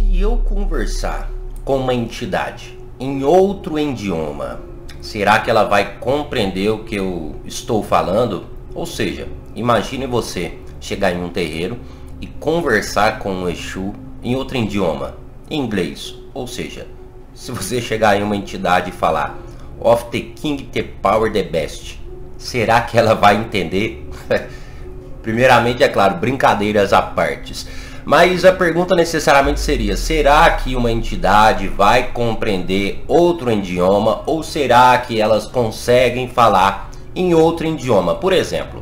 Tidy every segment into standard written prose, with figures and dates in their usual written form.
Se eu conversar com uma entidade em outro idioma, será que ela vai compreender o que eu estou falando? Ou seja, imagine você chegar em um terreiro e conversar com um Exu em outro idioma, em inglês. Ou seja, se você chegar em uma entidade e falar "of the king, the power, the best", será que ela vai entender? Primeiramente, é claro, brincadeiras à parte. Mas a pergunta necessariamente seria: será que uma entidade vai compreender outro idioma, ou será que elas conseguem falar em outro idioma? Por exemplo,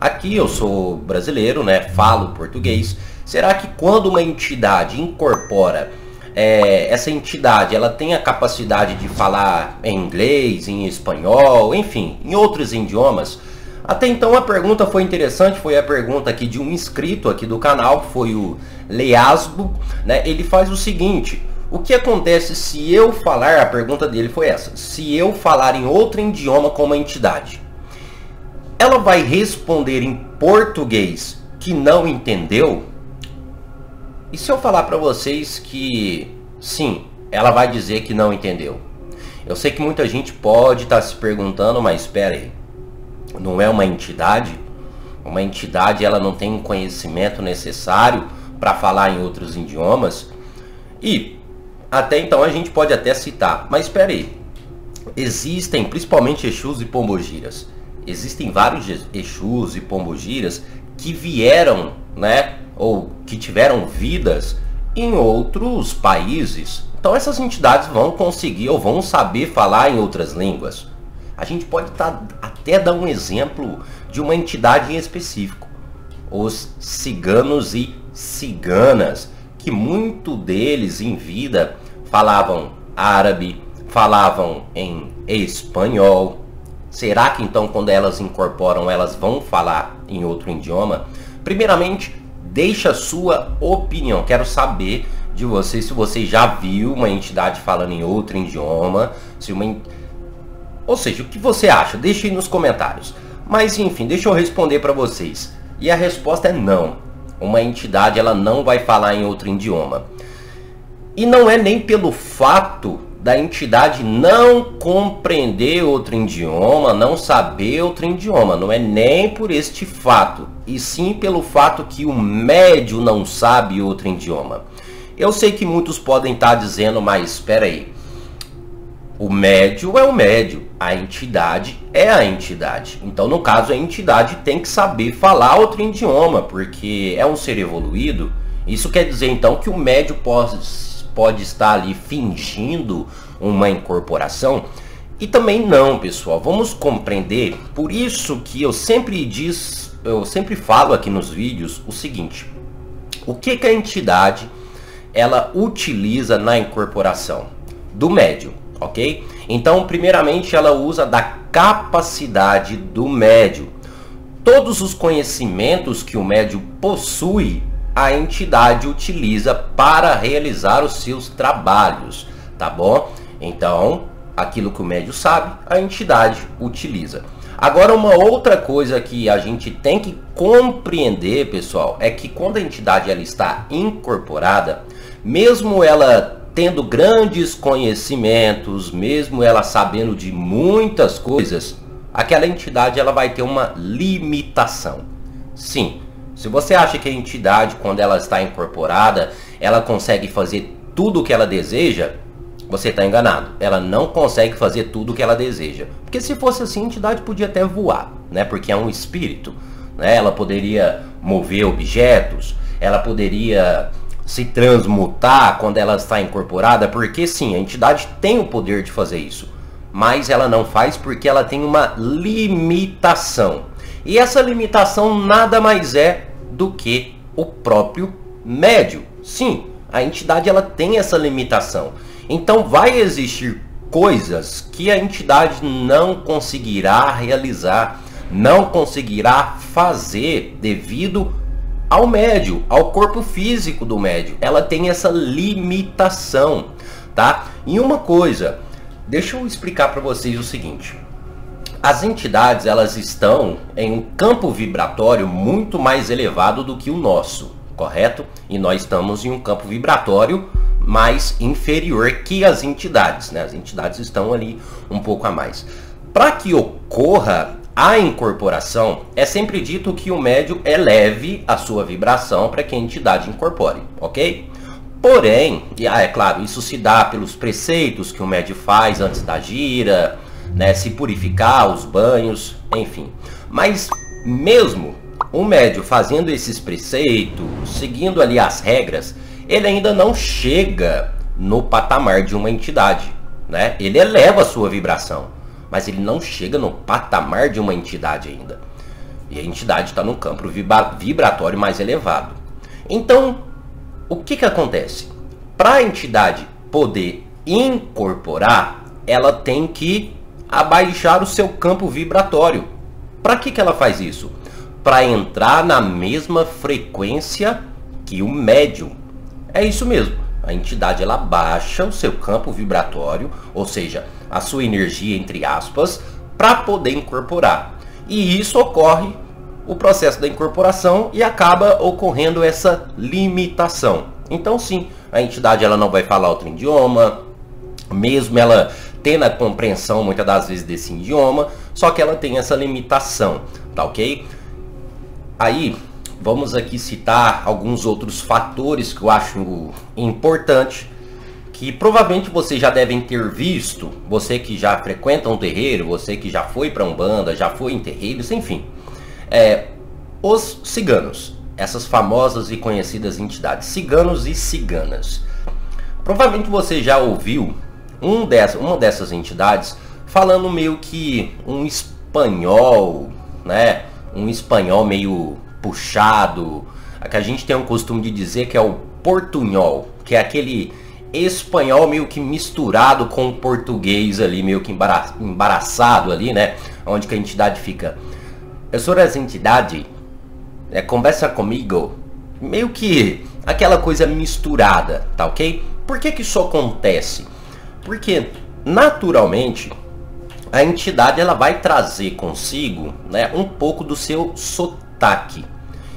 aqui eu sou brasileiro, né? Falo português. Será que quando uma entidade incorpora essa entidade, ela tem a capacidade de falar em inglês, em espanhol, enfim, em outros idiomas? Até então a pergunta foi interessante, foi a pergunta aqui de um inscrito aqui do canal, foi o Leasbo, né? Ele faz o seguinte: o que acontece se eu falar, a pergunta dele foi essa, se eu falar em outro idioma com uma entidade, ela vai responder em português que não entendeu? E se eu falar para vocês que sim, ela vai dizer que não entendeu? Eu sei que muita gente pode estar se perguntando, mas espera aí, não é uma entidade? Uma entidade, ela não tem um conhecimento necessário para falar em outros idiomas? E até então a gente pode até citar, mas espera aí, existem principalmente Exus e Pombogiras. Existem vários Exus e Pombogiras que vieram, né, ou que tiveram vidas em outros países. Então essas entidades vão conseguir ou vão saber falar em outras línguas. A gente pode até dar um exemplo de uma entidade em específico: os ciganos e ciganas, que muito deles em vida falavam árabe, falavam em espanhol. Será que então quando elas incorporam, elas vão falar em outro idioma? Primeiramente, deixa a sua opinião. Quero saber de você se você já viu uma entidade falando em outro idioma, ou seja, o que você acha? Deixe aí nos comentários. Mas enfim, deixa eu responder para vocês. E a resposta é não. Uma entidade, ela não vai falar em outro idioma. E não é nem pelo fato da entidade não compreender outro idioma, não saber outro idioma. Não é nem por este fato, e sim pelo fato que o médium não sabe outro idioma. Eu sei que muitos podem estar dizendo, mas espera aí, o médium é o médium, a entidade é a entidade. Então, no caso, a entidade tem que saber falar outro idioma, porque é um ser evoluído. Isso quer dizer, então, que o médium pode estar ali fingindo uma incorporação? E também não, pessoal. Vamos compreender. Por isso que eu sempre falo aqui nos vídeos o seguinte: o que a entidade ela utiliza na incorporação do médium? Ok? Então, primeiramente, ela usa da capacidade do médium. Todos os conhecimentos que o médium possui, a entidade utiliza para realizar os seus trabalhos, tá bom? Então, aquilo que o médium sabe, a entidade utiliza. Agora, uma outra coisa que a gente tem que compreender, pessoal, é que quando a entidade ela está incorporada, mesmo ela tendo grandes conhecimentos, mesmo ela sabendo de muitas coisas, aquela entidade ela vai ter uma limitação. Sim, se você acha que a entidade, quando ela está incorporada, ela consegue fazer tudo o que ela deseja, você está enganado. Ela não consegue fazer tudo o que ela deseja. Porque se fosse assim, a entidade podia até voar, né? Porque é um espírito, né? Ela poderia mover objetos, ela poderia se transmutar quando ela está incorporada, porque sim, a entidade tem o poder de fazer isso, mas ela não faz porque ela tem uma limitação. E essa limitação nada mais é do que o próprio médium. Sim, a entidade ela tem essa limitação. Então vai existir coisas que a entidade não conseguirá realizar, não conseguirá fazer devido ao médium, ao corpo físico do médium. Ela tem essa limitação, tá? E uma coisa, deixa eu explicar para vocês o seguinte: as entidades elas estão em um campo vibratório muito mais elevado do que o nosso, correto? E nós estamos em um campo vibratório mais inferior que as entidades, né? As entidades estão ali um pouco a mais. Para que ocorra a incorporação, é sempre dito que o médium eleve a sua vibração para que a entidade incorpore, ok? Porém, é claro, isso se dá pelos preceitos que o médium faz antes da gira, né? Se purificar, os banhos, enfim. Mas mesmo o médium fazendo esses preceitos, seguindo ali as regras, ele ainda não chega no patamar de uma entidade, né? Ele eleva a sua vibração, mas ele não chega no patamar de uma entidade ainda. E a entidade está num campo vibratório mais elevado. Então, o que acontece? Para a entidade poder incorporar, ela tem que abaixar o seu campo vibratório. Para que ela faz isso? Para entrar na mesma frequência que o médium. É isso mesmo. A entidade ela baixa o seu campo vibratório, ou seja, a sua energia, entre aspas, para poder incorporar. E isso ocorre o processo da incorporação e acaba ocorrendo essa limitação. Então sim, a entidade ela não vai falar outro idioma, mesmo ela tendo a compreensão muitas das vezes desse idioma, só que ela tem essa limitação, tá ok? Aí vamos aqui citar alguns outros fatores que eu acho importante, que provavelmente vocês já devem ter visto, você que já frequenta um terreiro, você que já foi para Umbanda, já foi em terreiros, enfim. Os ciganos, essas famosas e conhecidas entidades, ciganos e ciganas. Provavelmente você já ouviu uma dessas entidades falando meio que um espanhol, né? Um espanhol meio puxado, que a gente tem um costume de dizer que é o portunhol, que é aquele espanhol meio que misturado com o português ali, meio que embaraçado ali, né? Onde que a entidade fica: eu sou essa entidade, conversa comigo. Meio que aquela coisa misturada, tá ok? Por que isso acontece? Porque naturalmente a entidade ela vai trazer consigo, né, um pouco do seu sotaque.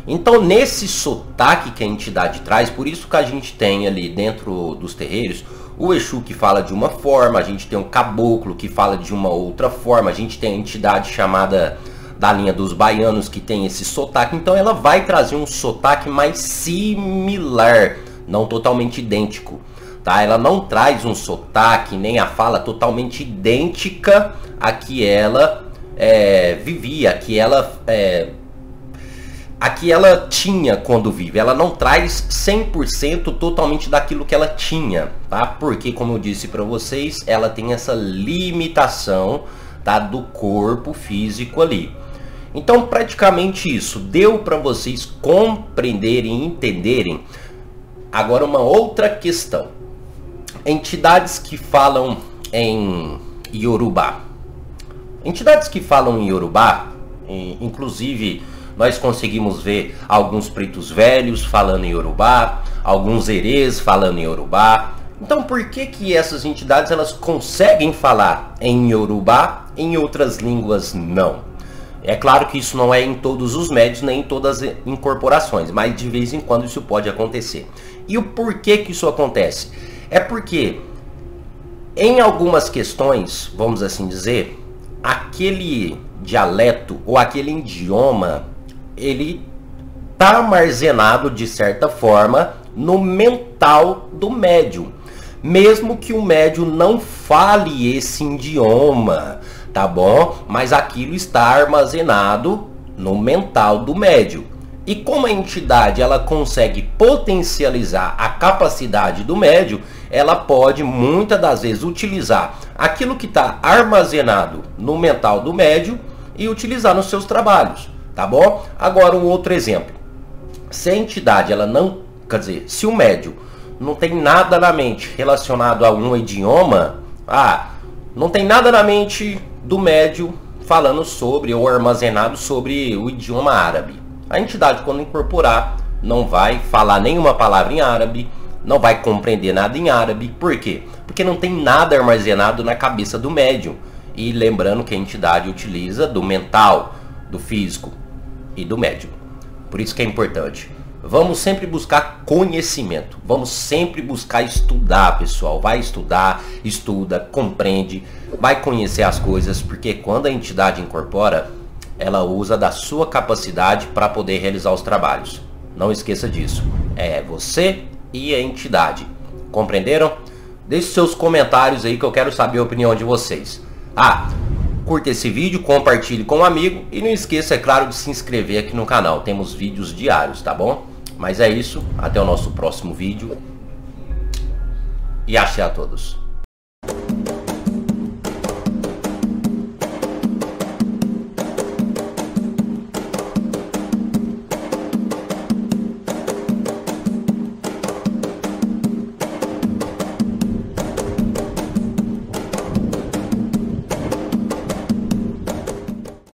Então nesse sotaque que a entidade traz, por isso que a gente tem ali dentro dos terreiros o Exu que fala de uma forma, a gente tem o caboclo que fala de uma outra forma, a gente tem a entidade chamada da linha dos baianos que tem esse sotaque. Então ela vai trazer um sotaque mais similar, não totalmente idêntico, tá? Ela não traz um sotaque nem a fala totalmente idêntica a que ela vivia, a que ela tinha quando vive. Ela não traz 100% totalmente daquilo que ela tinha, tá? Porque, como eu disse para vocês, ela tem essa limitação, tá, do corpo físico ali. Então, praticamente isso deu para vocês compreenderem e entenderem. Agora, uma outra questão: entidades que falam em Yorubá. Entidades que falam em Yorubá, inclusive nós conseguimos ver alguns pretos velhos falando em Yorubá, alguns herês falando em Yorubá. Então por que essas entidades elas conseguem falar em Yorubá, em outras línguas não? É claro que isso não é em todos os médios, nem em todas as incorporações, mas de vez em quando isso pode acontecer. E o porquê que isso acontece? É porque em algumas questões, vamos assim dizer, aquele dialeto ou aquele idioma, ele está armazenado de certa forma no mental do médium. Mesmo que o médium não fale esse idioma, tá bom? Mas aquilo está armazenado no mental do médium. E como a entidade ela consegue potencializar a capacidade do médium, ela pode muitas das vezes utilizar aquilo que está armazenado no mental do médium e utilizar nos seus trabalhos, tá bom? Agora um outro exemplo: se a entidade ela não, quer dizer, se o médium não tem nada na mente relacionado a um idioma, não tem nada na mente do médium falando sobre ou armazenado sobre o idioma árabe, a entidade quando incorporar não vai falar nenhuma palavra em árabe, não vai compreender nada em árabe. Por quê? Porque não tem nada armazenado na cabeça do médium. E lembrando que a entidade utiliza do mental, do físico e do médium. Por isso que é importante Vamos sempre buscar conhecimento, vamos sempre buscar estudar, pessoal. Vai estudar, estuda, compreende, vai conhecer as coisas, porque quando a entidade incorpora, ela usa da sua capacidade para poder realizar os trabalhos. Não esqueça disso. É você e a entidade. Compreenderam? Deixe seus comentários aí que eu quero saber a opinião de vocês. Curta esse vídeo, compartilhe com um amigo e não esqueça, é claro, de se inscrever aqui no canal. Temos vídeos diários, tá bom? Mas é isso, até o nosso próximo vídeo e axé a todos.